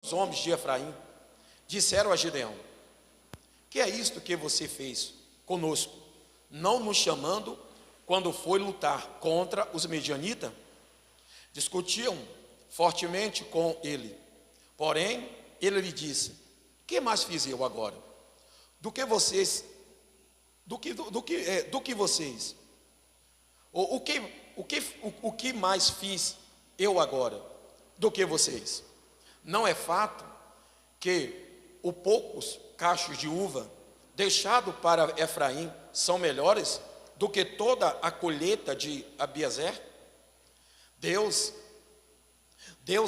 Os homens de Efraim disseram a Gideão: que é isto que você fez conosco, não nos chamando quando foi lutar contra os medianitas? Discutiam fortemente com ele. Porém, ele lhe disse: que mais fiz eu agora? Do que vocês? O que mais fiz eu agora do que vocês? Não é fato que os poucos cachos de uva deixados para Efraim são melhores do que toda a colheita de Abiezer? Deus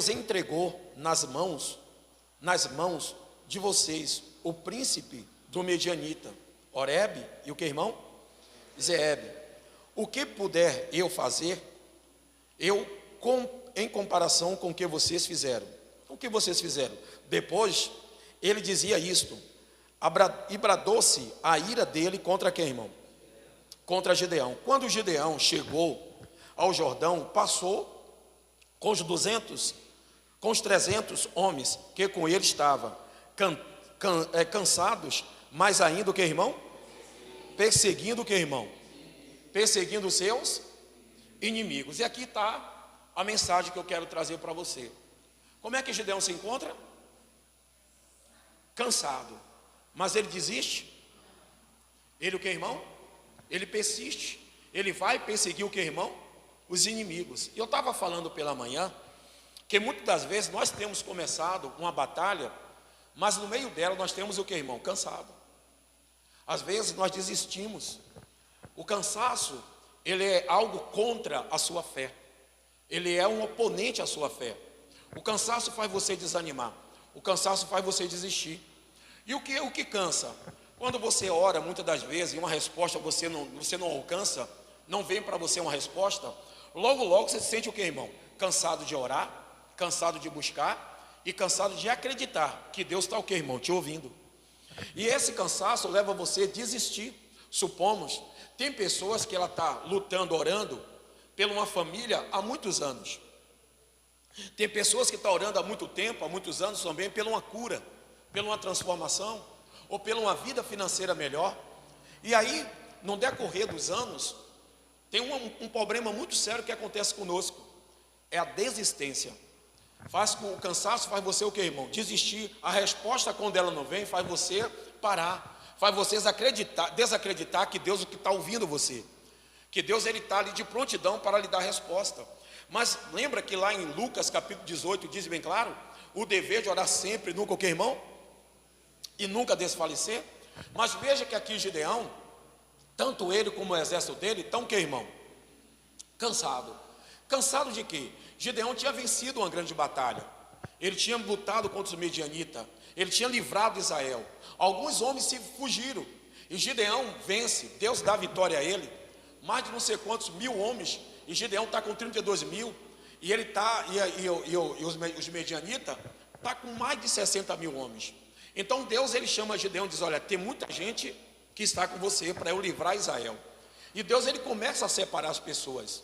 entregou nas mãos de vocês o príncipe do medianita, Oreb, e o que, irmão? Zeeb. O que puder eu fazer, em comparação com o que vocês fizeram? O que vocês fizeram? Depois, ele dizia isto, e bradou-se a ira dele contra quem, irmão? Contra Gideão. Quando Gideão chegou ao Jordão, passou com os 300 homens que com ele estavam, cansados, mas ainda o que, irmão? Perseguindo o que, irmão? Perseguindo os seus inimigos. E aqui está a mensagem que eu quero trazer para você. Como é que Gideão se encontra? Cansado. Mas ele desiste? Ele o que, irmão? Ele persiste. Ele vai perseguir o que, irmão? Os inimigos. E eu estava falando pela manhã que muitas das vezes nós temos começado uma batalha, mas no meio dela nós temos o que, irmão? Cansado. Às vezes nós desistimos. O cansaço, ele é algo contra a sua fé. Ele é um oponente à sua fé. O cansaço faz você desanimar. O cansaço faz você desistir. E o que cansa? Quando você ora, muitas das vezes, e uma resposta você não alcança, não vem para você uma resposta, logo você se sente o que, irmão? Cansado de orar, cansado de buscar e cansado de acreditar que Deus está o que, irmão? Te ouvindo. E esse cansaço leva você a desistir. Supomos, tem pessoas que ela está lutando, orando por uma família há muitos anos. Tem pessoas que estão orando há muito tempo, há muitos anos também, por uma cura, por uma transformação, ou por uma vida financeira melhor. E aí, no decorrer dos anos, tem um problema muito sério que acontece conosco. É a desistência. O cansaço faz você o que, irmão? Desistir. A resposta, quando ela não vem, faz você parar. Faz você desacreditar que Deus está ouvindo você. Que Deus está ali de prontidão para lhe dar a resposta. Mas lembra que lá em Lucas capítulo 18 diz bem claro, o dever de orar sempre, nunca o que, irmão? E nunca desfalecer. Mas veja que aqui Gideão, tanto ele como o exército dele, estão o que, irmão? Cansado. Cansado de quê? Gideão tinha vencido uma grande batalha. Ele tinha lutado contra os medianitas. Ele tinha livrado Israel. Alguns homens se fugiram. E Gideão vence. Deus dá vitória a ele. Mais de não sei quantos mil homens. E Gideão está com 32 mil. E ele está, os medianitas está com mais de 60 mil homens. Então Deus ele chama Gideão e diz: olha, tem muita gente que está com você para eu livrar Israel. E Deus ele começa a separar as pessoas.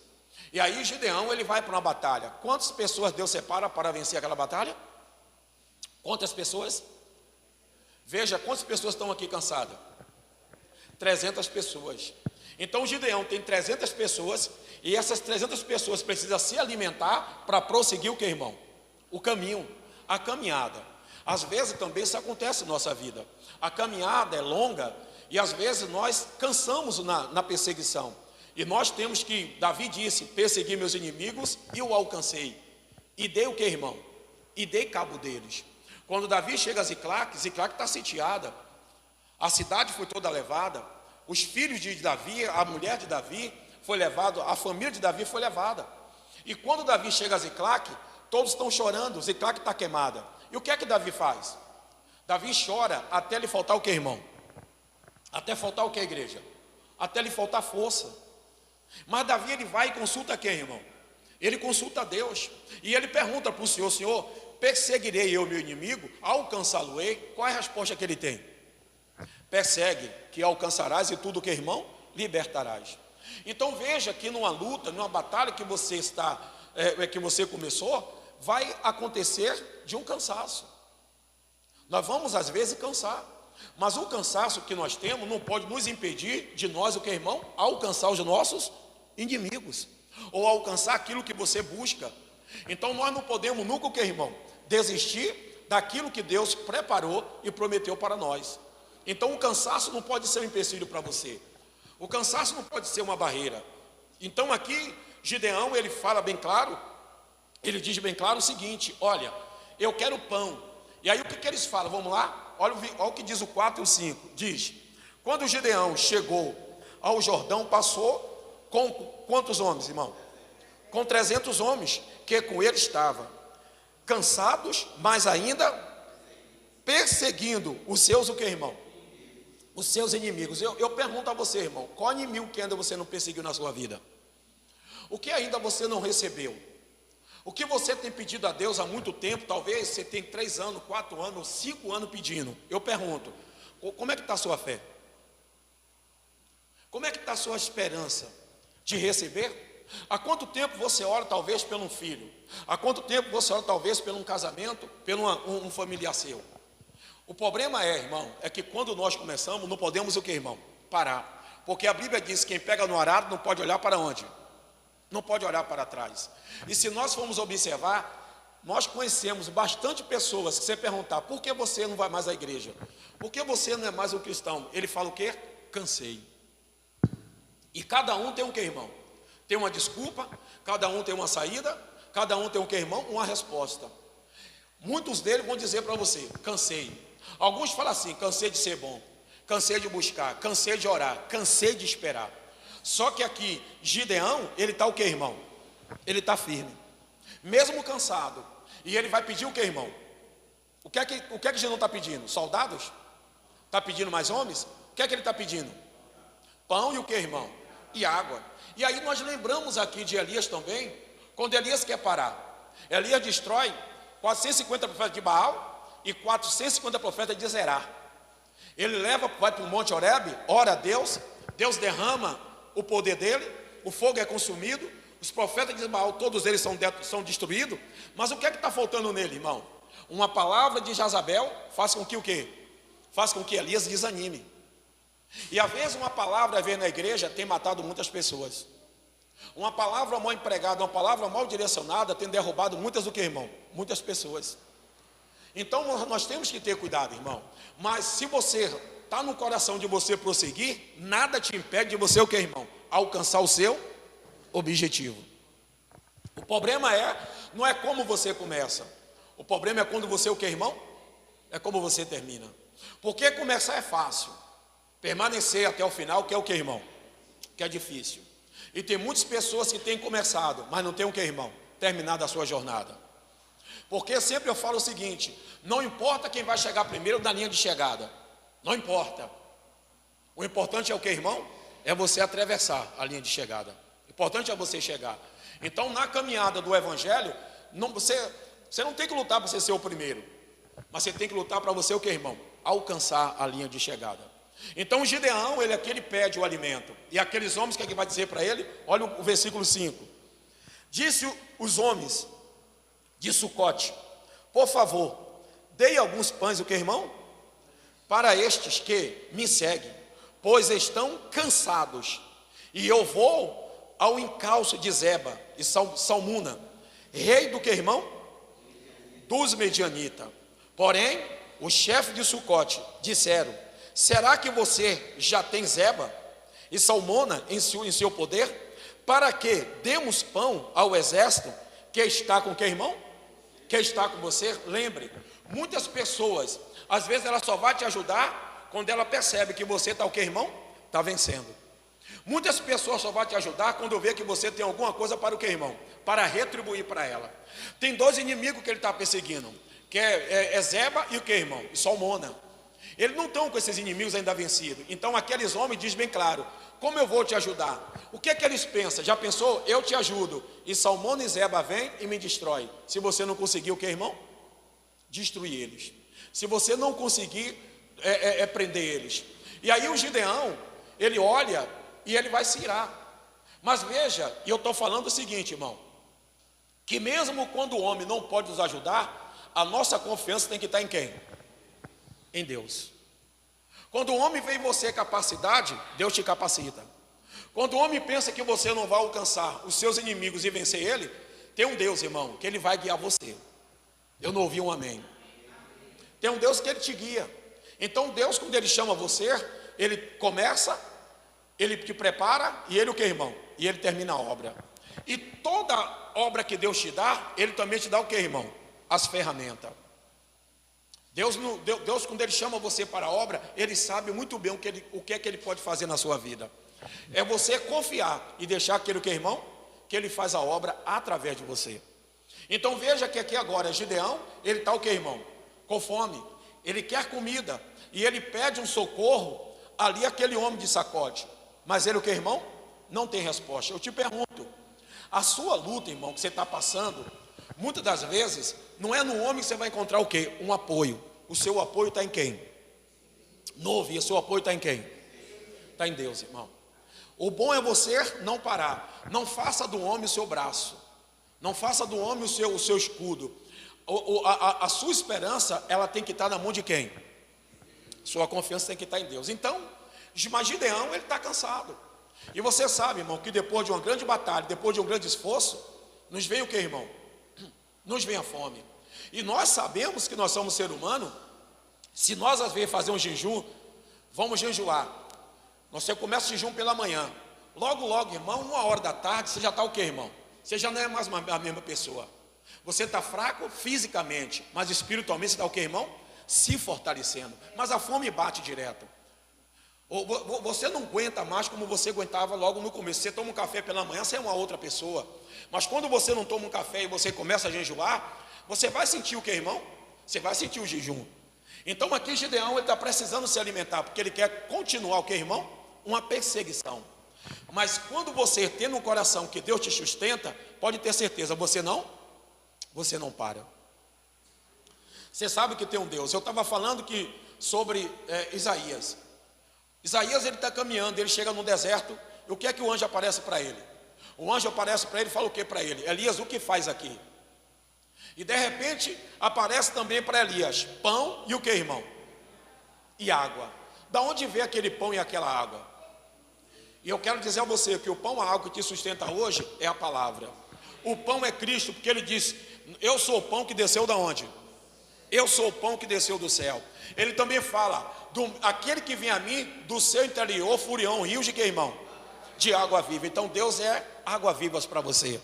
E aí Gideão ele vai para uma batalha. Quantas pessoas Deus separa para vencer aquela batalha? Quantas pessoas? Veja quantas pessoas estão aqui cansadas. 300 pessoas. Então Gideão tem 300 pessoas. E essas 300 pessoas precisam se alimentar para prosseguir o que, irmão? O caminho, a caminhada. Às vezes também isso acontece na nossa vida. A caminhada é longa e às vezes nós cansamos na perseguição. E nós temos que, Davi disse, persegui meus inimigos e o alcancei. E dei o que, irmão? E dei cabo deles. Quando Davi chega a Ziclac está sitiada. A cidade foi toda levada. Os filhos de Davi, a mulher de Davi foi levada, a família de Davi foi levada. E quando Davi chega a Ziclac, todos estão chorando, Ziclac está queimada. E o que é que Davi faz? Davi chora até lhe faltar o que, irmão? Até faltar o que, igreja? Até lhe faltar força. Mas Davi ele vai e consulta quem, irmão? Ele consulta a Deus. E ele pergunta para o Senhor: Senhor, perseguirei eu meu inimigo? Alcançá-lo-ei? Qual é a resposta que ele tem? Persegue, que alcançarás, e tudo o que, irmão? Libertarás. Então veja que numa luta, numa batalha que você está, que você começou, vai acontecer de um cansaço. Nós vamos às vezes cansar, mas o cansaço que nós temos não pode nos impedir de nós, o que, irmão? Alcançar os nossos inimigos, ou alcançar aquilo que você busca. Então nós não podemos nunca, o que, irmão? Desistir daquilo que Deus preparou e prometeu para nós. Então o cansaço não pode ser um empecilho para você, o cansaço não pode ser uma barreira. Então aqui Gideão, ele fala bem claro, ele diz bem claro o seguinte: olha, eu quero pão. E aí o que eles falam? Vamos lá? Olha o que diz o 4 e o 5. Diz: quando Gideão chegou ao Jordão, passou com quantos homens, irmão? Com 300 homens que com ele estavam, cansados, mas ainda perseguindo os seus, o que, irmão? Os seus inimigos. Eu pergunto a você, irmão, qual inimigo que ainda você não perseguiu na sua vida? O que ainda você não recebeu? O que você tem pedido a Deus há muito tempo? Talvez você tem 3 anos, 4 anos, 5 anos pedindo. Eu pergunto, como é que está a sua fé? Como é que está a sua esperança de receber? Há quanto tempo você ora talvez por um filho? Há quanto tempo você ora talvez por um casamento, por um familiar seu? O problema é, irmão, é que quando nós começamos, não podemos o que, irmão? Parar. Porque a Bíblia diz que quem pega no arado não pode olhar para onde? Não pode olhar para trás. E se nós formos observar, nós conhecemos bastante pessoas que você perguntar: por que você não vai mais à igreja? Por que você não é mais um cristão? Ele fala o quê? Cansei. E cada um tem um que, irmão? Tem uma desculpa, cada um tem uma saída, cada um tem um que, irmão? Uma resposta. Muitos deles vão dizer para você: cansei. Alguns falam assim: cansei de ser bom, cansei de buscar, cansei de orar, cansei de esperar. Só que aqui, Gideão, ele está o que, irmão? Ele está firme, mesmo cansado. E ele vai pedir o que, irmão? O que é que Gideão está pedindo? Soldados? Está pedindo mais homens? O que é que ele está pedindo? Pão e o que, irmão? E água. E aí nós lembramos aqui de Elias também, quando Elias quer parar. Elias destrói 450 profetas de Baal e 450 profetas de Zerá. Ele vai para o Monte Horebe, ora a Deus, Deus derrama o poder dele, o fogo é consumido, os profetas de Baal, todos eles são destruídos. Mas o que é que está faltando nele, irmão? Uma palavra de Jezabel faz com que o quê? Faz com que Elias desanime. E às vezes uma palavra, às vezes na igreja, tem matado muitas pessoas. Uma palavra mal empregada, uma palavra mal direcionada, tem derrubado muitas do que, irmão? Muitas pessoas. Então nós temos que ter cuidado, irmão. Mas se você está no coração de você prosseguir, nada te impede de você, o que, irmão? Alcançar o seu objetivo. O problema não é como você começa. O problema é quando você, o que, irmão? É como você termina. Porque começar é fácil. Permanecer até o final, que é o que, irmão? Que é difícil. E tem muitas pessoas que têm começado, mas não tem o que, irmão? Terminado a sua jornada. Porque sempre eu falo o seguinte: não importa quem vai chegar primeiro na linha de chegada. Não importa. O importante é o que, irmão? É você atravessar a linha de chegada. O importante é você chegar. Então, na caminhada do Evangelho, você não tem que lutar para você ser o primeiro, mas você tem que lutar para você, o que, irmão? Alcançar a linha de chegada. Então, Gideão, ele pede o alimento. E aqueles homens, o que é que vai dizer para ele? Olha o versículo 5. Disse os homens de Sucote: por favor, dei alguns pães, o que, irmão? Para estes que me seguem, pois estão cansados. E eu vou ao encalço de Zeba e Salmuna, rei do que, irmão? Dos Medianitas. Porém, os chefes de Sucote disseram: será que você já tem Zeba e Salmona em seu poder, para que demos pão ao exército que está com que, irmão? Que está com você? Lembre, muitas pessoas, às vezes ela só vai te ajudar quando ela percebe que você está o que, irmão? Está vencendo. Muitas pessoas só vão te ajudar quando vê que você tem alguma coisa para o que, irmão? Para retribuir para ela. Tem 2 inimigos que ele está perseguindo, que é Zeba e o que, irmão? E Salmona. Eles não estão com esses inimigos ainda vencidos. Então aqueles homens dizem bem claro: como eu vou te ajudar? O que é que eles pensam? Já pensou? Eu te ajudo, e Salmona e Zeba vêm e me destrói. Se você não conseguir o que, irmão? Destruir eles. Se você não conseguir prender eles. E aí o Gideão, ele olha e ele vai se irar. Mas veja, e eu estou falando o seguinte, irmão, que mesmo quando o homem não pode nos ajudar, a nossa confiança tem que estar em quem? em Deus. Quando o homem vê em você capacidade, Deus te capacita. Quando o homem pensa que você não vai alcançar os seus inimigos e vencer ele, tem um Deus, irmão, que ele vai guiar você. Eu não ouvi um amém. Tem um Deus que ele te guia. Então Deus, quando ele chama você, ele começa, ele te prepara, e ele o que, irmão? E ele termina a obra. E toda obra que Deus te dá, ele também te dá o que, irmão? As ferramentas. Deus, quando ele chama você para a obra, ele sabe muito bem o que é que ele pode fazer na sua vida. É você confiar e deixar aquele que, irmão? Que ele faz a obra através de você. Então veja que aqui agora, Gideão, ele está o que, irmão? Com fome. Ele quer comida. E ele pede um socorro ali àquele homem de sacode. Mas ele o que, irmão? Não tem resposta. Eu te pergunto, a sua luta, irmão, que você está passando, muitas das vezes, não é no homem que você vai encontrar o quê? Um apoio. O seu apoio está em quem? Não ouvi, o seu apoio está em quem? Está em Deus, irmão. O bom é você não parar. Não faça do homem o seu braço. Não faça do homem o seu escudo. A sua esperança, ela tem que estar na mão de quem? Sua confiança tem que estar em Deus. Então, mas Gideão, ele está cansado. E você sabe, irmão, que depois de uma grande batalha, depois de um grande esforço, nos vem o que, irmão? Nos vem a fome. E nós sabemos que nós somos ser humano. Se nós às vezes fazer um jejum, vamos jejuar. Você começa o jejum pela manhã. Logo, irmão, 1h da tarde, você já está o que, irmão? Você já não é mais a mesma pessoa. Você está fraco fisicamente, mas espiritualmente você está o que, irmão? Se fortalecendo. Mas a fome bate direto. Você não aguenta mais como você aguentava logo no começo. Você toma um café pela manhã, você é uma outra pessoa. Mas quando você não toma um café e você começa a jejuar, você vai sentir o que, irmão? Você vai sentir o jejum. Então aqui Gideão, ele está precisando se alimentar, porque ele quer continuar o que, irmão? Uma perseguição. Mas quando você tem no coração que Deus te sustenta, pode ter certeza, você não para. Você sabe que tem um Deus. Eu estava falando sobre Isaías. Isaías, ele está caminhando, ele chega no deserto, e o que é que o anjo aparece para ele? O anjo aparece para ele e fala o que para ele? Elias, o que faz aqui? E de repente, aparece também para Elias, pão e o que, irmão? E água. Da onde vem aquele pão e aquela água? E eu quero dizer a você que o pão, a água que te sustenta hoje é a palavra. O pão é Cristo, porque ele disse, eu sou o pão que desceu da onde? Eu sou o pão que desceu do céu. Ele também fala, aquele que vem a mim, do seu interior fluirão rios de que, irmão? De água viva. Então Deus é água vivas para você.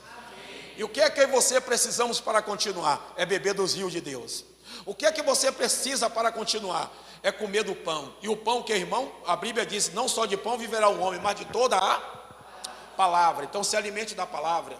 E o que é que você precisamos para continuar? É beber dos rios de Deus. O que é que você precisa para continuar? É comer do pão. E o pão que, irmão? A Bíblia diz, não só de pão viverá o homem, mas de toda a palavra. Então se alimente da palavra.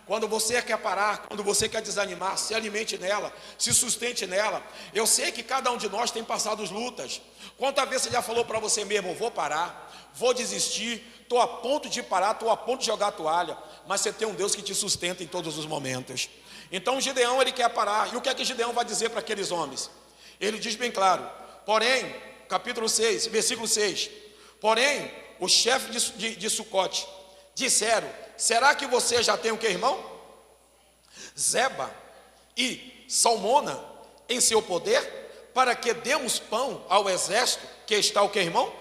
Quando você quer parar, quando você quer desanimar, se alimente nela, se sustente nela. Eu sei que cada um de nós tem passado lutas. Quantas vezes você já falou para você mesmo, vou parar, vou desistir, estou a ponto de parar, estou a ponto de jogar a toalha. Mas você tem um Deus que te sustenta em todos os momentos. Então Gideão, ele quer parar. E o que é que Gideão vai dizer para aqueles homens? Ele diz bem claro, porém, capítulo 6, versículo 6. Porém, os chefes de Sucote disseram, será que você já tem o que, irmão? Zeba e Salmona em seu poder, para que demos pão ao exército que está o que, irmão?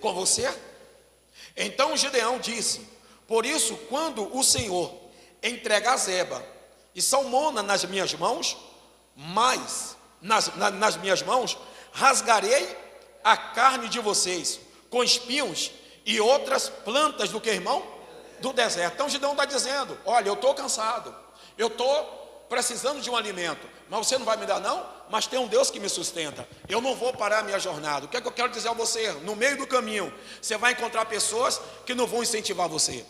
Com você? Então Gideão disse, por isso, quando o Senhor entregar Zeba e Salmona nas minhas mãos, mas nas minhas mãos, rasgarei a carne de vocês com espinhos e outras plantas do que, irmão? Do deserto. Então Gideão está dizendo, olha, eu estou cansado, eu estou precisando de um alimento, mas você não vai me dar não? Mas tem um Deus que me sustenta, eu não vou parar a minha jornada. O que é que eu quero dizer a você? No meio do caminho, você vai encontrar pessoas que não vão incentivar você.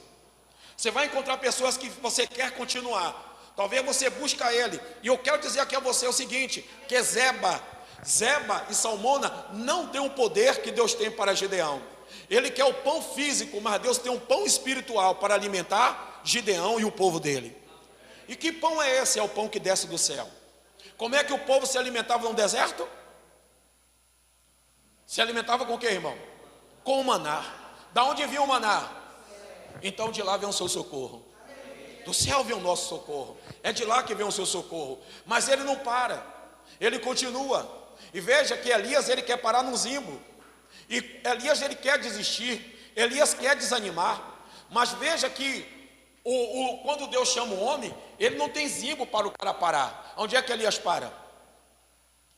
Você vai encontrar pessoas que você quer continuar. Talvez você busque ele. E eu quero dizer aqui a você o seguinte, que Zeba e Salmona não tem o poder que Deus tem para Gideão. Ele quer o pão físico, mas Deus tem um pão espiritual para alimentar Gideão e o povo dele. E que pão é esse? É o pão que desce do céu. Como é que o povo se alimentava no deserto? Se alimentava com o que, irmão? Com o maná. Da onde vinha o maná? Então de lá vem o seu socorro. Do céu vem o nosso socorro. É de lá que vem o seu socorro. Mas ele não para. Ele continua. E veja que Elias, ele quer parar no zimbo. E Elias, ele quer desistir. Elias quer desanimar. Mas veja que quando Deus chama o homem, ele não tem zimbo para o cara parar. Onde é que Elias para?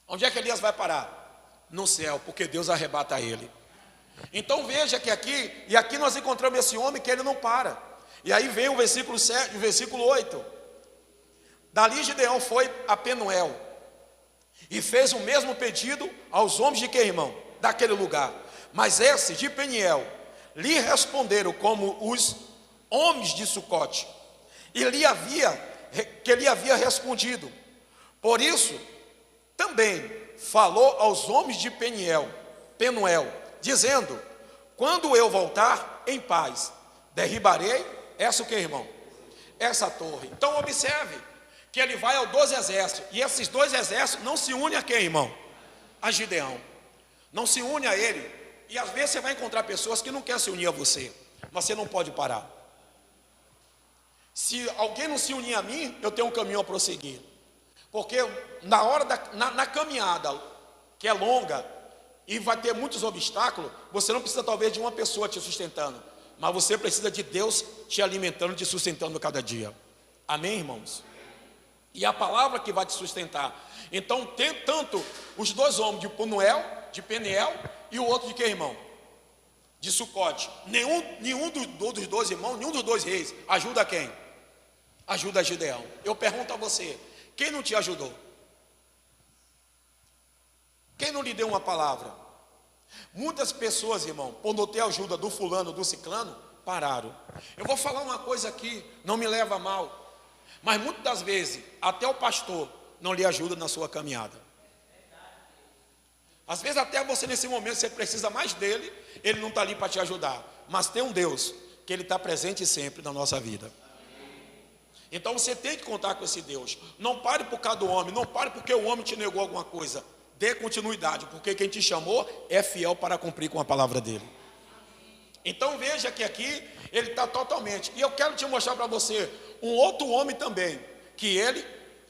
Onde é que Elias vai parar? No céu, porque Deus arrebata ele. Então veja que aqui nós encontramos esse homem que ele não para. E aí vem o versículo 7, o versículo 8. Dali Gideão foi a Penuel e fez o mesmo pedido aos homens de quem, irmão? Daquele lugar. Mas esses de Peniel lhe responderam como os homens de Sucote, e lhe havia respondido. Por isso também falou aos homens de Penuel, dizendo: quando eu voltar em paz, derribarei essa o que, irmão? Essa torre. Então observe que ele vai aos 2 exércitos, e esses 2 exércitos não se unem a quem, irmão? A Gideão. Não se une a ele. E às vezes você vai encontrar pessoas que não querem se unir a você, mas você não pode parar. Se alguém não se unir a mim, eu tenho um caminho a prosseguir. Porque na hora na caminhada, que é longa, e vai ter muitos obstáculos, você não precisa talvez de uma pessoa te sustentando, mas você precisa de Deus te alimentando, te sustentando cada dia. Amém, irmãos? E a palavra que vai te sustentar. Então tem tanto os 2 homens de Peniel, e o outro de quem, irmão? De Sucote. Nenhum dos 2 irmãos, nenhum dos 2 reis ajuda quem? Ajuda Gideão. Eu pergunto a você, quem não te ajudou? Quem não lhe deu uma palavra? Muitas pessoas, irmão, por não ter ajuda do fulano, do ciclano, pararam. Eu vou falar uma coisa aqui, não me leva a mal, mas muitas das vezes, até o pastor não lhe ajuda na sua caminhada. Às vezes até você nesse momento, você precisa mais dele, ele não está ali para te ajudar. Mas tem um Deus, que ele está presente sempre na nossa vida. Então você tem que contar com esse Deus. Não pare por causa do homem, não pare porque o homem te negou alguma coisa. Dê continuidade, porque quem te chamou é fiel para cumprir com a palavra dele. Então veja que aqui ele está totalmente. E eu quero te mostrar para você um outro homem também, que ele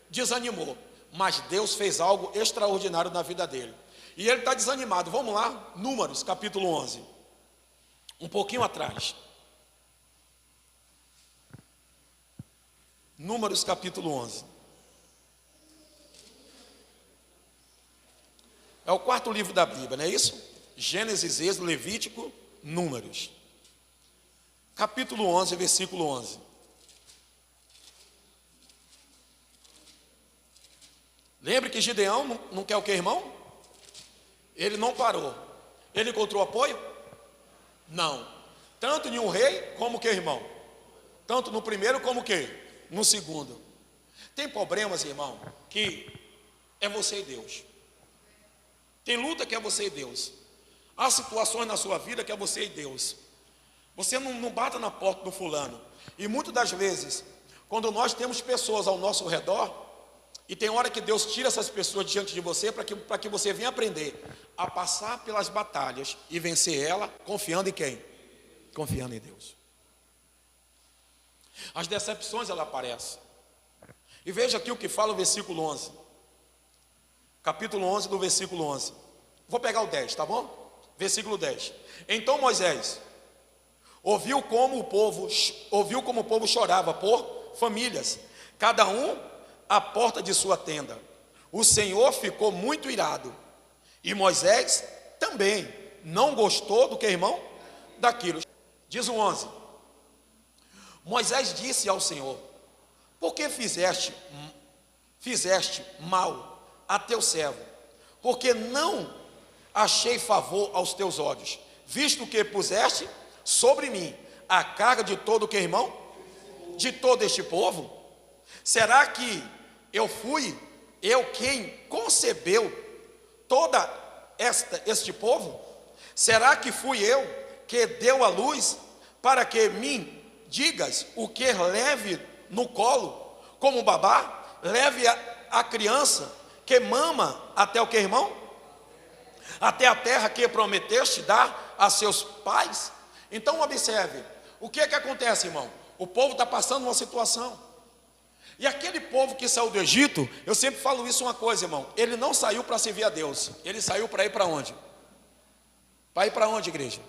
desanimou, mas Deus fez algo extraordinário na vida dele. E ele está desanimado. Vamos lá, Números capítulo 11, um pouquinho atrás. Números capítulo 11. É o 4º livro da Bíblia, não é isso? Gênesis, Êxodo, Levítico, Números. Capítulo 11, versículo 11. Lembre que Gideão não quer o que, irmão? Ele não parou. Ele encontrou apoio? Não. Tanto em um rei, como o que, irmão? Tanto no primeiro, como o que? No segundo. Tem problemas, irmão, que é você e Deus. Tem luta que é você e Deus. Há situações na sua vida que é você e Deus. Você não bata na porta do fulano. E muitas das vezes, quando nós temos pessoas ao nosso redor, e tem hora que Deus tira essas pessoas diante de você para que você venha aprender a passar pelas batalhas e vencer ela, confiando em quem? Confiando em Deus. As decepções, ela aparecem. E veja aqui o que fala o versículo 11. Capítulo 11, do versículo 11. Vou pegar o 10, tá bom? Versículo 10. Então Moisés ouviu como o povo chorava por famílias, cada um à porta de sua tenda. O Senhor ficou muito irado. E Moisés também não gostou do que, irmão? Daquilo. Diz o 11. Moisés disse ao Senhor: por que fizeste mal a teu servo? Porque não achei favor aos teus olhos, visto que puseste sobre mim a carga de todo o que, irmão? De todo este povo? Será que eu quem concebeu toda este povo? Será que fui eu que deu a luz para que me digas o que leve no colo como babá? Leve a criança que mama até o que, irmão? Até a terra que prometeste dar a seus pais? Então observe, o que é que acontece, irmão? O povo está passando uma situação. E aquele povo que saiu do Egito, eu sempre falo isso uma coisa, irmão, ele não saiu para servir a Deus, ele saiu para ir para onde? Para ir para onde, igreja?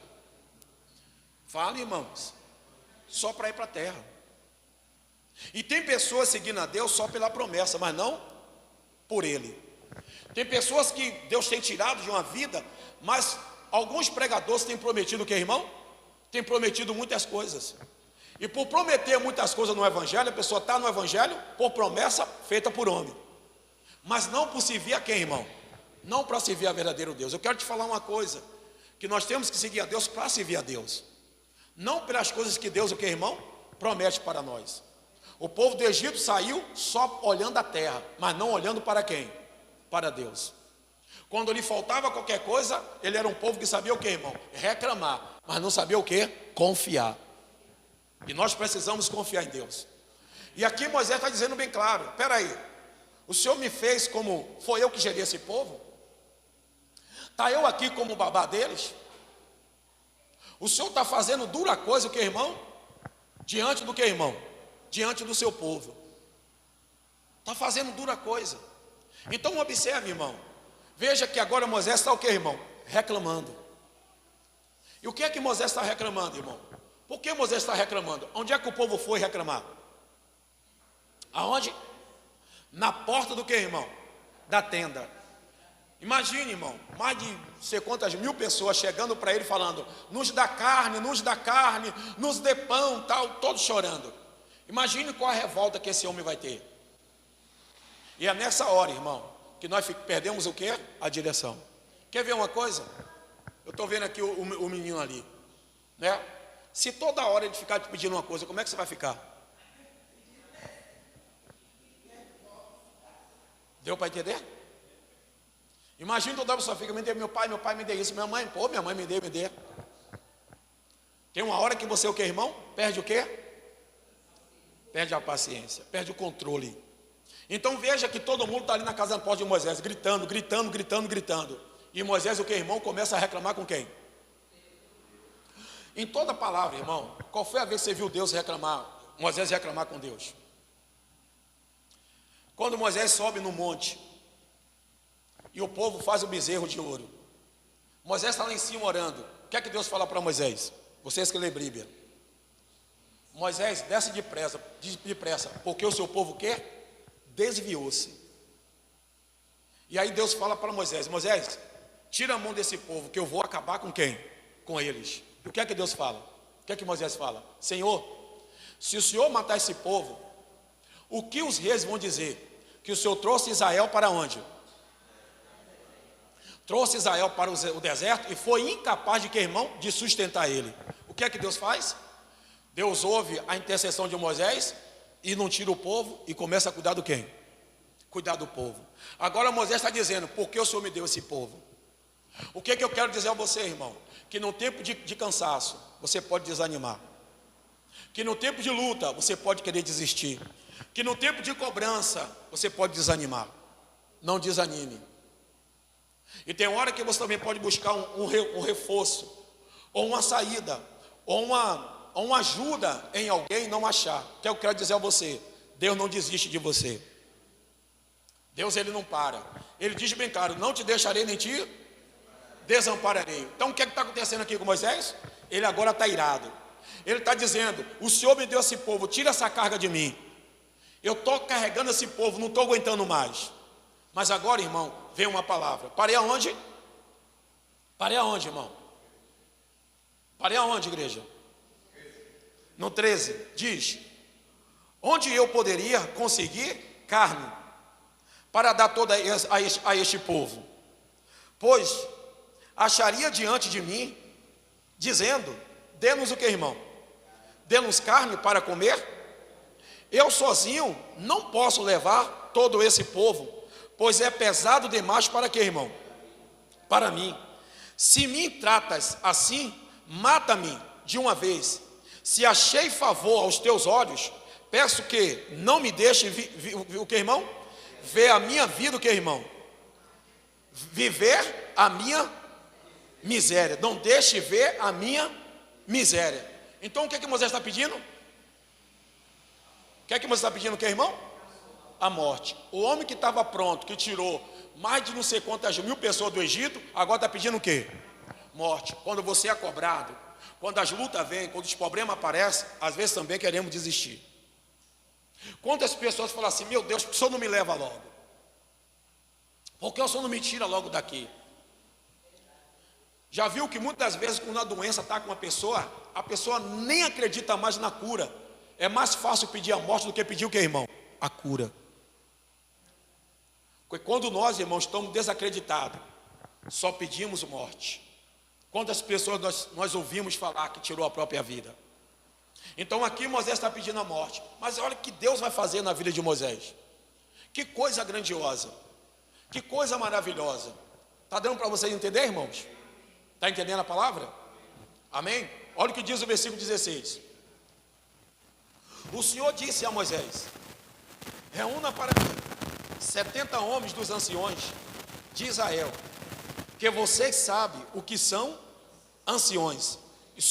Fala, irmãos, só para ir para a terra. E tem pessoas seguindo a Deus só pela promessa, mas não por Ele. Tem pessoas que Deus tem tirado de uma vida, mas alguns pregadores têm prometido o que, irmão? Tem prometido muitas coisas. E por prometer muitas coisas no Evangelho, a pessoa está no Evangelho por promessa feita por homem. Mas não por servir a quem, irmão? Não para servir a verdadeiro Deus. Eu quero te falar uma coisa, que nós temos que seguir a Deus para servir a Deus. Não pelas coisas que Deus, o que, irmão? Promete para nós. O povo do Egito saiu só olhando a terra, mas não olhando para quem? Para Deus. Quando lhe faltava qualquer coisa, ele era um povo que sabia o que, irmão? Reclamar, mas não sabia o que? Confiar. E nós precisamos confiar em Deus. E aqui Moisés está dizendo bem claro: espera aí, o Senhor me fez como foi eu que gerei esse povo? Está eu aqui como babá deles? O Senhor está fazendo dura coisa, o que, irmão? Diante do que, irmão? Diante do seu povo. Está fazendo dura coisa. Então observe, irmão. Veja que agora Moisés está o que, irmão? Reclamando. E o que é que Moisés está reclamando, irmão? Por que Moisés está reclamando? Onde é que o povo foi reclamar? Aonde? Na porta do que, irmão? Da tenda. Imagine, irmão, mais de sei quantas mil pessoas chegando para ele falando: nos dá carne, nos dê pão, tal, todos chorando. Imagine qual a revolta que esse homem vai ter. E é nessa hora, irmão, que nós perdemos o quê? A direção. Quer ver uma coisa? Eu estou vendo aqui o menino ali, né? Se toda hora ele ficar te pedindo uma coisa, como é que você vai ficar? Deu para entender? Imagina toda hora a pessoa fica: me dê meu pai me dê isso, minha mãe me dê. Tem uma hora que você, o que, irmão? Perde o quê? Perde a paciência, perde o controle. Então veja que todo mundo está ali na casa da porta de Moisés, gritando. E Moisés, o que, irmão? Começa a reclamar com quem? Em toda palavra, irmão, qual foi a vez que você viu Deus reclamar, Moisés reclamar com Deus? Quando Moisés sobe no monte e o povo faz o bezerro de ouro, Moisés está lá em cima orando. O que é que Deus fala para Moisés? Vocês que lê Bíblia: Moisés, desce depressa, porque o seu povo o quê? Desviou-se. E aí Deus fala para Moisés: Moisés, tira a mão desse povo, que eu vou acabar com quem? Com eles. E o que é que Deus fala? O que é que Moisés fala? Senhor, se o Senhor matar esse povo, o que os reis vão dizer? Que o Senhor trouxe Israel para onde? Trouxe Israel para o deserto e foi incapaz de que, irmão? De sustentar ele. O que é que Deus faz? Deus ouve a intercessão de Moisés e não tira o povo e começa a cuidar do quem? Cuidar do povo. Agora Moisés está dizendo: por que o Senhor me deu esse povo? O que é que eu quero dizer a você, irmão? Que no tempo de cansaço, você pode desanimar. Que no tempo de luta, você pode querer desistir. Que no tempo de cobrança, você pode desanimar. Não desanime. E tem hora que você também pode buscar um reforço, ou uma saída, ou uma ajuda em alguém e não achar. O que eu quero dizer a você? Deus não desiste de você. Deus, ele não para. Ele diz bem claro: não te deixarei nem te desampararei. Então o que está acontecendo aqui com Moisés? Ele agora está irado. Ele está dizendo: o Senhor me deu esse povo, tira essa carga de mim. Eu estou carregando esse povo, não estou aguentando mais. Mas agora, irmão, vem uma palavra. Parei aonde? Parei aonde, irmão? Parei aonde, igreja? No 13, diz: onde eu poderia conseguir carne para dar toda a este povo? Pois acharia diante de mim, dizendo: dê-nos o que, irmão? Dê-nos carne para comer? Eu sozinho não posso levar todo esse povo, pois é pesado demais para quê, irmão? Para mim. Se me tratas assim, mata-me de uma vez. Se achei favor aos teus olhos, peço que não me deixe o que, irmão? Ver a minha vida, o que, irmão? Viver a minha miséria. Não deixe ver a minha miséria. Então o que é que Moisés está pedindo? O que é que Moisés está pedindo, o que, irmão? a morte. O homem que estava pronto, que tirou mais de não sei quantas mil pessoas do Egito, agora está pedindo o quê? Morte. Quando você é cobrado, quando as lutas vêm, quando os problemas aparecem, às vezes também queremos desistir. Quantas pessoas falam assim: meu Deus, por que o Senhor não me leva logo? Por que o Senhor não me tira logo daqui? Já viu que muitas vezes quando a doença está com uma pessoa, a pessoa nem acredita mais na cura. É mais fácil pedir a morte do que pedir o que, irmão? A cura. Porque quando nós, irmãos, estamos desacreditados, só pedimos morte. Quantas pessoas nós ouvimos falar que tirou a própria vida? Então aqui Moisés está pedindo a morte. Mas olha o que Deus vai fazer na vida de Moisés. Que coisa grandiosa. Que coisa maravilhosa. Está dando para vocês entender, irmãos? Está entendendo a palavra? Amém? Olha o que diz o versículo 16. O Senhor disse a Moisés: reúna para mim 70 homens dos anciões de Israel, que vocês sabem o que são anciões e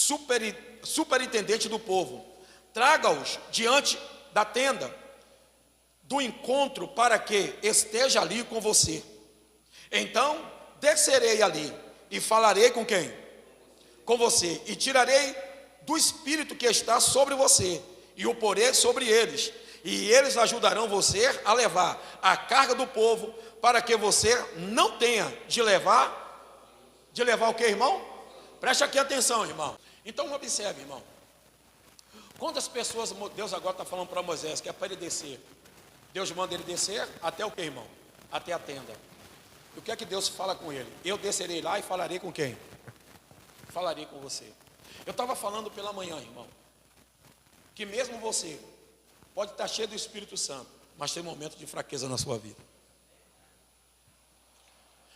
superintendente do povo. Traga-os diante da tenda do encontro para que esteja ali com você. Então descerei ali e falarei com quem? Com você, e tirarei do espírito que está sobre você e o porei sobre eles, e eles ajudarão você a levar a carga do povo, para que você não tenha de levar o que, irmão? Preste aqui atenção, irmão. Então observe, irmão. Quantas pessoas Deus agora está falando para Moisés que é para ele descer? Deus manda ele descer até o que, irmão? Até a tenda. E o que é que Deus fala com ele? Eu descerei lá e falarei com quem? Falarei com você. Eu estava falando pela manhã, irmão, que mesmo você pode estar cheio do Espírito Santo, mas tem momentos de fraqueza na sua vida.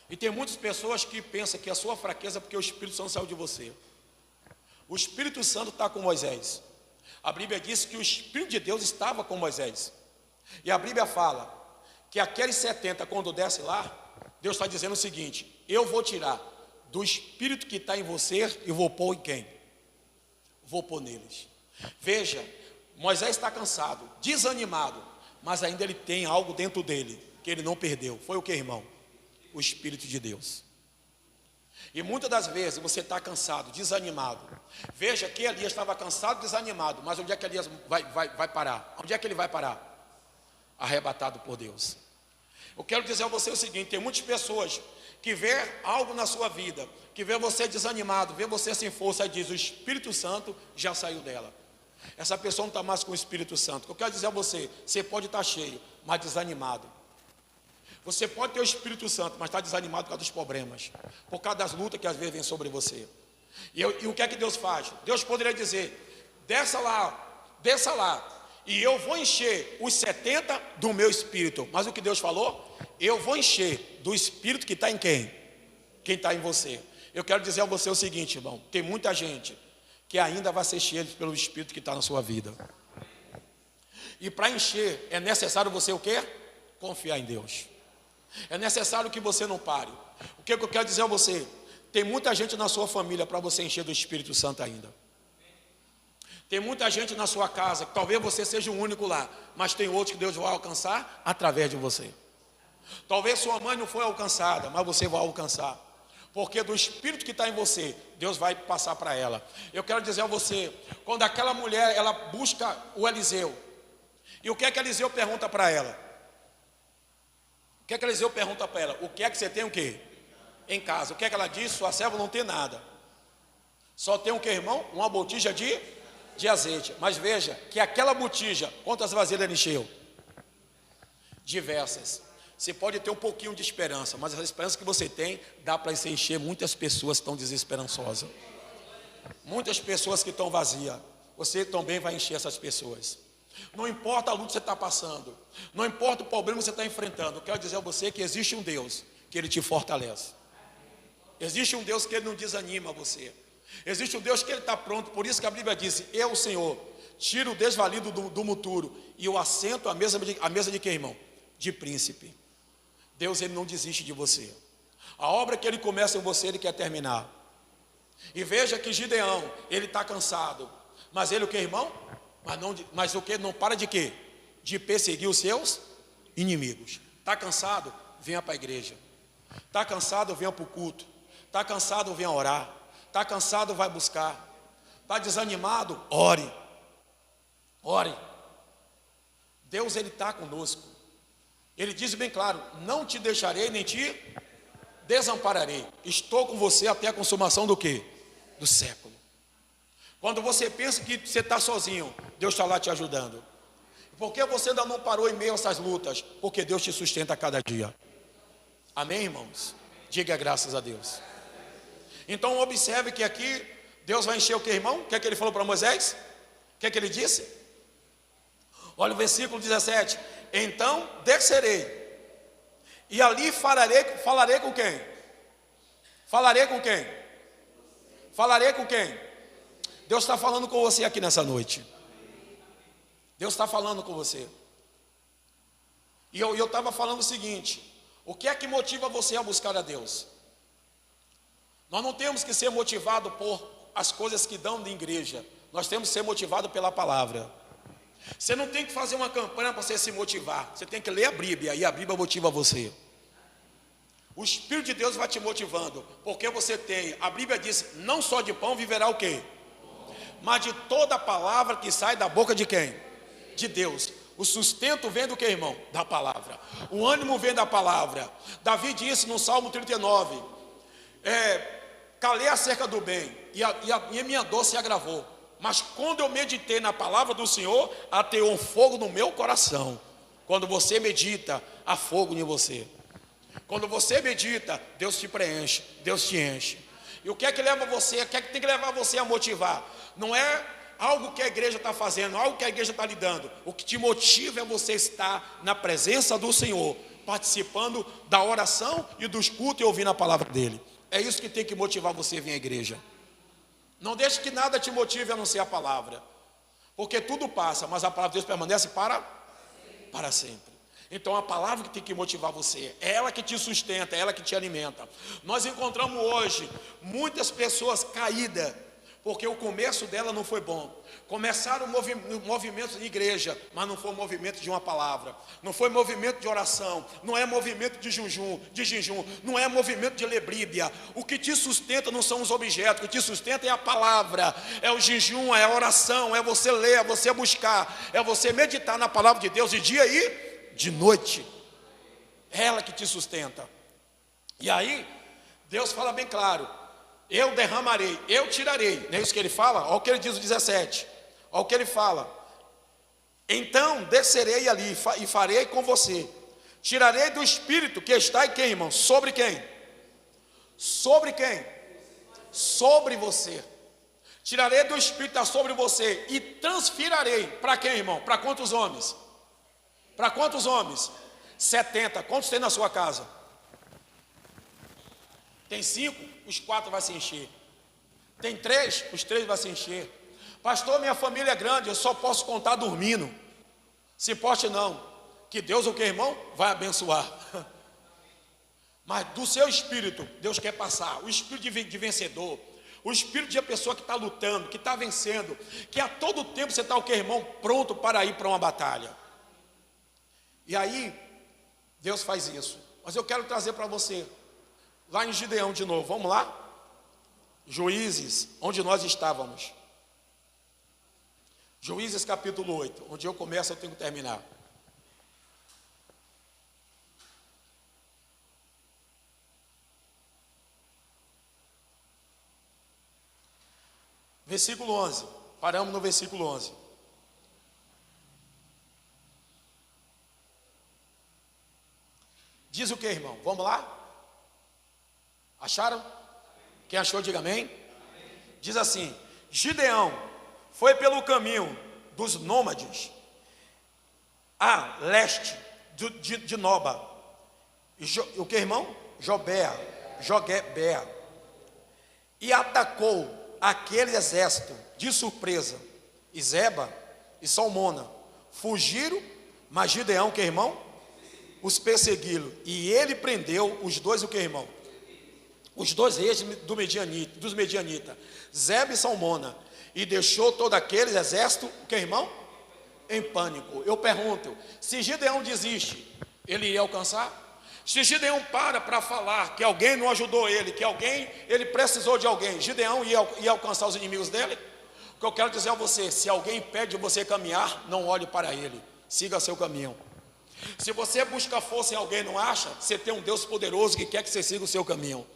E tem muitas pessoas que pensam que a sua fraqueza é porque o Espírito Santo saiu de você. O Espírito Santo está com Moisés. A Bíblia diz que o Espírito de Deus estava com Moisés. E a Bíblia fala que aqueles 70, quando desce lá, Deus está dizendo o seguinte: eu vou tirar do Espírito que está em você e vou pôr em quem? Vou pôr neles. Veja, Moisés está cansado, desanimado, mas ainda ele tem algo dentro dele que ele não perdeu. Foi o que, irmão? O Espírito de Deus. E muitas das vezes você está cansado, desanimado. Veja que Elias estava cansado, desanimado, mas onde é que Elias vai parar? Onde é que ele vai parar? Arrebatado por Deus. Eu quero dizer a você o seguinte: tem muitas pessoas que vê algo na sua vida, que vê você desanimado, vê você sem força e diz: o Espírito Santo já saiu dela. Essa pessoa não está mais com o Espírito Santo. Eu quero dizer a você: você pode estar cheio, mas desanimado. Você pode ter o Espírito Santo, mas está desanimado por causa dos problemas, por causa das lutas que às vezes vêm sobre você. E o que é que Deus faz? Deus poderia dizer: desça lá, e eu vou encher os 70 do meu Espírito. Mas o que Deus falou? Eu vou encher do Espírito que está em quem? Quem está em você. Eu quero dizer a você o seguinte, irmão: tem muita gente que ainda vai ser cheio pelo Espírito que está na sua vida. E para encher é necessário você o quê? Confiar em Deus. É necessário que você não pare. O que eu quero dizer a você? Tem muita gente na sua família para você encher do Espírito Santo ainda. Tem muita gente na sua casa, que talvez você seja o único lá, mas tem outros que Deus vai alcançar através de você. Talvez sua mãe não foi alcançada, mas você vai alcançar. Porque do Espírito que está em você, Deus vai passar para ela. Eu quero dizer a você, quando aquela mulher, ela busca o Eliseu, e o que é que Eliseu pergunta para ela? O que é que Eliseu pergunta para ela? O que é que você tem o quê? Em casa. O que é que ela diz? Sua serva não tem nada. Só tem o que, irmão? Uma botija de azeite. Mas veja, que aquela botija, quantas vasilhas ele encheu? Diversas. Você pode ter um pouquinho de esperança, mas a esperança que você tem, dá para você encher muitas pessoas que estão desesperançosas. Muitas pessoas que estão vazias. Você também vai encher essas pessoas. Não importa a luta que você está passando, não importa o problema que você está enfrentando, eu quero dizer a você que existe um Deus que Ele te fortalece. Existe um Deus que Ele não desanima você. Existe um Deus que Ele está pronto. Por isso que a Bíblia diz: eu, o Senhor, tiro o desvalido do muturo e eu assento à mesa de quem, irmão? De príncipe. Deus, Ele não desiste de você. A obra que Ele começa em você, Ele quer terminar. E veja que Gideão, ele está cansado, mas ele o que, irmão? Mas o que? Não para de quê? De perseguir os seus inimigos. Está cansado? Venha para a igreja. Está cansado? Venha para o culto. Está cansado? Venha orar. Está cansado? Vai buscar. Está desanimado? Ore. Ore. Deus, Ele está conosco. Ele diz bem claro: não te deixarei nem te desampararei. Estou com você até a consumação do quê? Do século. Quando você pensa que você está sozinho, Deus está lá te ajudando. Por que você ainda não parou em meio a essas lutas? Porque Deus te sustenta a cada dia. Amém, irmãos? Diga graças a Deus. Então observe que aqui Deus vai encher o que, irmão? O que é que Ele falou para Moisés? O que é que Ele disse? Olha o versículo 17. Então descerei, e ali falarei com quem? Falarei com quem? Falarei com quem? Deus está falando com você aqui nessa noite. Deus está falando com você. E eu estava falando o seguinte: o que é que motiva você a buscar a Deus? Nós não temos que ser motivados por as coisas que dão de igreja. Nós temos que ser motivados pela palavra. Você não tem que fazer uma campanha para você se motivar. Você tem que ler a Bíblia, e a Bíblia motiva você. O Espírito de Deus vai te motivando, porque você tem, a Bíblia diz: não só de pão viverá o quê? Mas de toda a palavra que sai da boca de quem? De Deus. O sustento vem do que, irmão? Da palavra. O ânimo vem da palavra. Davi disse no Salmo 39, calei acerca do bem, e a minha dor se agravou. Mas quando eu meditei na palavra do Senhor, ateou um fogo no meu coração. Quando você medita, há fogo em você. Quando você medita, Deus te preenche, Deus te enche. E o que é que leva você, o que é que tem que levar você a motivar? Não é algo que a igreja está fazendo, algo que a igreja está lhe dando. O que te motiva é você estar na presença do Senhor, participando da oração e dos cultos e ouvindo a palavra dele. É isso que tem que motivar você a vir à igreja. Não deixe que nada te motive a não ser a palavra, porque tudo passa, mas a palavra de Deus permanece para sempre. Então a palavra que tem que motivar você, é ela que te sustenta, é ela que te alimenta. Nós encontramos hoje muitas pessoas caídas, porque o começo dela não foi bom. Começaram movimentos de igreja, mas não foi movimento de uma palavra, não foi movimento de oração, não é movimento de jejum, não é movimento de ler Bíblia. O que te sustenta não são os objetos, o que te sustenta é a palavra, é o jejum, é a oração, é você ler, é você buscar, é você meditar na palavra de Deus de dia e de noite. É ela que te sustenta. E aí, Deus fala bem claro: eu derramarei, eu tirarei. Não é isso que ele fala? Olha o que ele diz no 17. Olha o que ele fala: então descerei ali e farei com você. Tirarei do Espírito que está em quem, irmão? Sobre quem? Sobre quem? Sobre você. Tirarei do Espírito que está sobre você e transferirei. Para quem, irmão? Para quantos homens? Para quantos homens? 70. Quantos tem na sua casa? Tem 5, os 4 vai se encher. Tem 3, os 3 vai se encher. Pastor, minha família é grande, eu só posso contar dormindo. Se importe não, que Deus, o que, irmão? Vai abençoar. Mas do seu espírito, Deus quer passar. O espírito de vencedor, o espírito de uma pessoa que está lutando, que está vencendo, que a todo tempo você está o que, irmão? Pronto para ir para uma batalha. E aí, Deus faz isso. Mas eu quero trazer para você, lá em Gideão de novo, vamos lá? Juízes, onde nós estávamos. Juízes capítulo 8, onde eu começo eu tenho que terminar. Versículo 11, paramos no versículo 11. Diz o que, irmão? Vamos lá? Acharam? Quem achou, diga amém. Amém. Diz assim: Gideão foi pelo caminho dos nômades a leste de Noba. O que, irmão? Joguebea. E atacou aquele exército de surpresa. E Zeba e Salmona fugiram, mas Gideão, que, irmão? Os perseguiram. E ele prendeu os dois, o que, irmão? Os 2 reis dos medianitas, Zeba e Salmona, e deixou todo aquele exército, o que, irmão? Em pânico. Eu pergunto: se Gideão desiste, ele iria alcançar? Se Gideão para falar que alguém não ajudou ele, que ele precisou de alguém, Gideão ia alcançar os inimigos dele? O que eu quero dizer a você, se alguém pede você caminhar, não olhe para ele, siga seu caminho. Se você busca força em alguém e não acha, você tem um Deus poderoso que quer que você siga o seu caminho.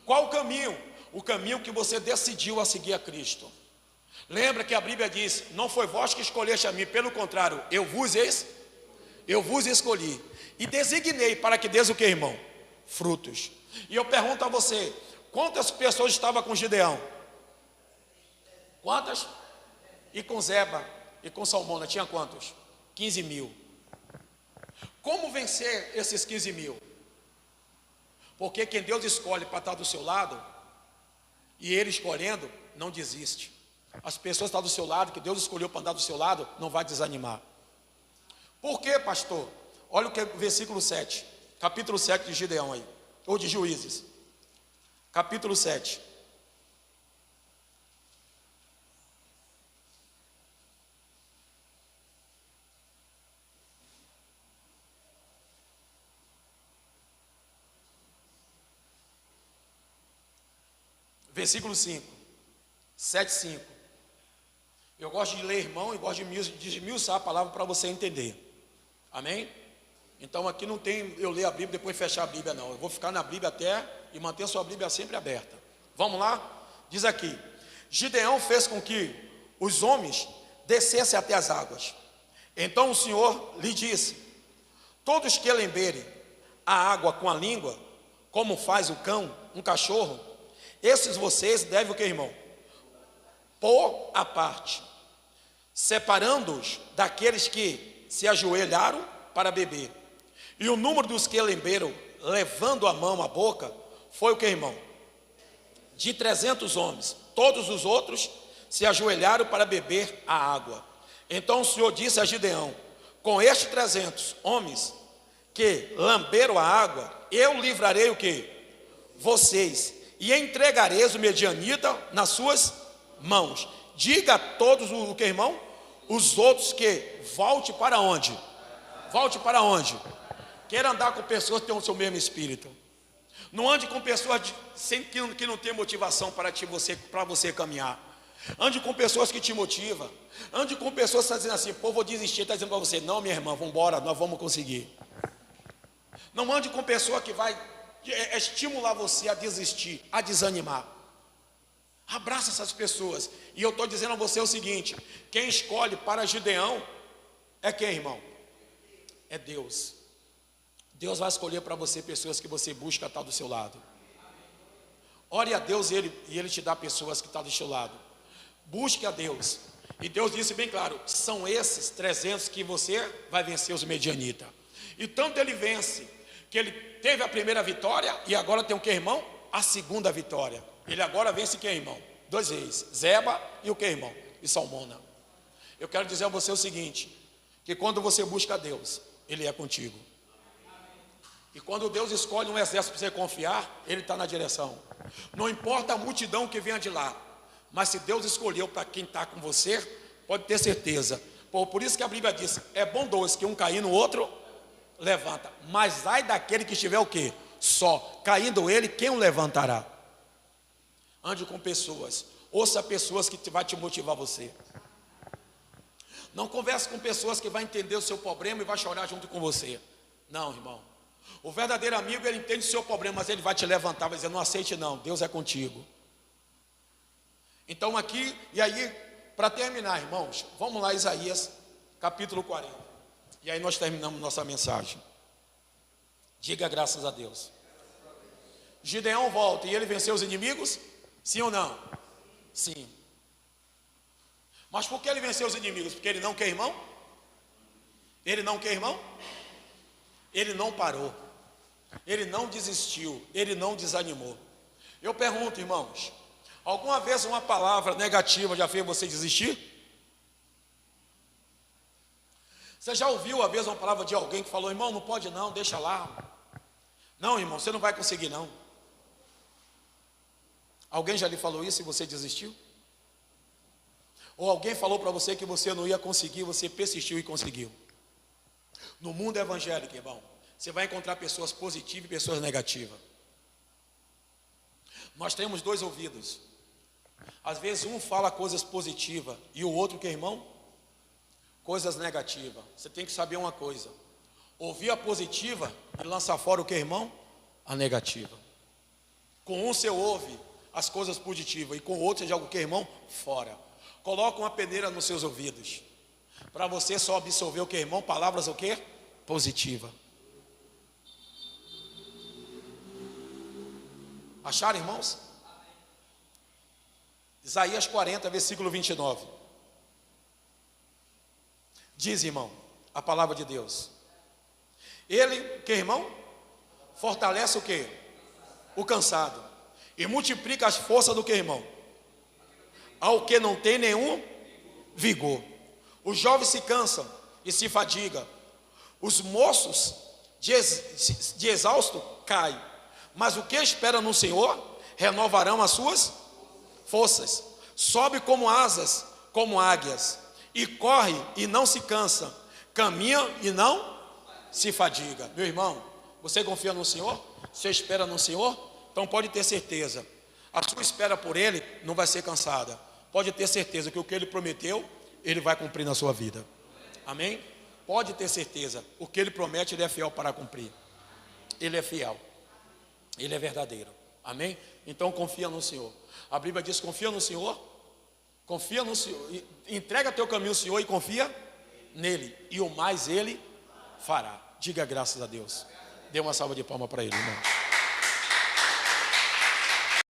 Qual o caminho? O caminho que você decidiu a seguir a Cristo. Lembra que a Bíblia diz, não foi vós que escolheste a mim, pelo contrário, eu vos escolhi e designei para que dês o que, irmão? Frutos. E eu pergunto a você, quantas pessoas estavam com Gideão? Quantas? E com Zeba e com Salmona, tinha quantos? 15 mil. Como vencer esses 15 mil? Porque quem Deus escolhe para estar do seu lado, e ele escolhendo, não desiste. As pessoas que estão do seu lado, que Deus escolheu para andar do seu lado, não vai desanimar. Por quê, pastor? Olha o que é o versículo 7, capítulo 7 de Gideão aí, ou de Juízes, capítulo 7. Versículo 5, 7, 5. Eu gosto de ler, irmão, e gosto de esmiuçar a palavra para você entender. Amém? Então aqui não tem eu ler a Bíblia e depois fechar a Bíblia, não. Eu vou ficar na Bíblia até e manter a sua Bíblia sempre aberta. Vamos lá? Diz aqui: Gideão fez com que os homens descessem até as águas. Então o Senhor lhe disse: todos que lemberem a água com a língua, como faz o cão, um cachorro, esses vocês devem o que, irmão? Pôr à parte, separando-os daqueles que se ajoelharam para beber. E o número dos que lemberam, levando a mão à boca, foi o que, irmão? De 300 homens. Todos os outros se ajoelharam para beber a água. Então o Senhor disse a Gideão: com estes 300 homens que lamberam a água, eu livrarei o que? Vocês, e entregareis o medianita nas suas mãos. Diga a todos o que, irmão? Os outros que volte para onde? Volte para onde? Queira andar com pessoas que têm o seu mesmo espírito. Não ande com pessoas que não tem motivação para você caminhar. Ande com pessoas que te motivam. Ande com pessoas que estão dizendo assim: pô, vou desistir. Está dizendo para você: não, minha irmã, vamos embora, nós vamos conseguir. Não ande com pessoa que vai estimular você a desistir, a desanimar. Abraça essas pessoas. E eu estou dizendo a você o seguinte: quem escolhe para Gideão é quem, irmão? É Deus. Deus vai escolher para você pessoas que você busca estar do seu lado. Ore a Deus e Ele te dá pessoas que estão do seu lado. Busque a Deus. E Deus disse bem claro: são esses 300 que você vai vencer os medianitas. E tanto ele vence, que ele teve a primeira vitória, e agora tem o que, irmão? A segunda vitória. Ele agora vence quem, irmão? 2 vezes, Zeba e o que, irmão? E Salmona. Eu quero dizer a você o seguinte: que quando você busca a Deus, Ele é contigo. E quando Deus escolhe um exército para você confiar, Ele está na direção. Não importa a multidão que venha de lá, mas se Deus escolheu para quem está com você, pode ter certeza. Por isso que a Bíblia diz: é bom dois, que um cair no outro levanta. Mas ai daquele que estiver o quê? Só. Caindo ele, quem o levantará? Ande com pessoas. Ouça pessoas que vai te motivar você. Não converse com pessoas que vão entender o seu problema e vai chorar junto com você. Não, irmão. O verdadeiro amigo, ele entende o seu problema, mas ele vai te levantar, vai dizer: não aceite não, Deus é contigo. Então aqui, e aí, para terminar, irmãos, vamos lá, Isaías, capítulo 40. E aí nós terminamos nossa mensagem. Diga graças a Deus. Gideão volta e ele venceu os inimigos? Sim ou não? Sim. Mas por que ele venceu os inimigos? Porque ele não quer, irmão? Ele não quer, irmão? Ele não parou. Ele não desistiu. Ele não desanimou. Eu pergunto, irmãos, alguma vez uma palavra negativa já fez você desistir? Você já ouviu uma vez uma palavra de alguém que falou: irmão, não pode não, deixa lá. Não, irmão, você não vai conseguir não. Alguém já lhe falou isso e você desistiu? Ou alguém falou para você que você não ia conseguir, você persistiu e conseguiu? No mundo evangélico, irmão, Você vai encontrar pessoas positivas e pessoas negativas. Nós temos dois ouvidos. Às vezes um fala coisas positivas e o outro, que irmão? Coisas negativas. Você tem que saber uma coisa: ouvir a positiva e lançar fora o que, irmão? A negativa. Com um você ouve as coisas positivas e com o outro você joga o que, irmão? Fora. Coloca uma peneira nos seus ouvidos para você só absorver o que, irmão? Palavras o que? Positiva. Acharam, irmãos? Isaías 40, versículo 29. Diz, irmão, a palavra de Deus. Ele, que, irmão? Fortalece o que? O cansado. E multiplica as forças do que, irmão? Ao que não tem nenhum vigor. Os jovens se cansam e se fadigam. Os moços de exausto caem. Mas o que espera no Senhor? Renovarão as suas forças. Sobe como asas, como águias. E corre e não se cansa. Caminha e não se fadiga. Meu irmão, você confia no Senhor? Você espera no Senhor? Então pode ter certeza, a sua espera por Ele não vai ser cansada. Pode ter certeza que o que Ele prometeu, Ele vai cumprir na sua vida. Amém? Pode ter certeza, o que Ele promete, Ele é fiel para cumprir. Ele é fiel, Ele é verdadeiro. Amém? Então confia no Senhor. A Bíblia diz: confia no Senhor, confia no Senhor, entrega teu caminho ao Senhor e confia nele, e o mais Ele fará. Diga graças a Deus. Dê uma salva de palmas para Ele, irmão.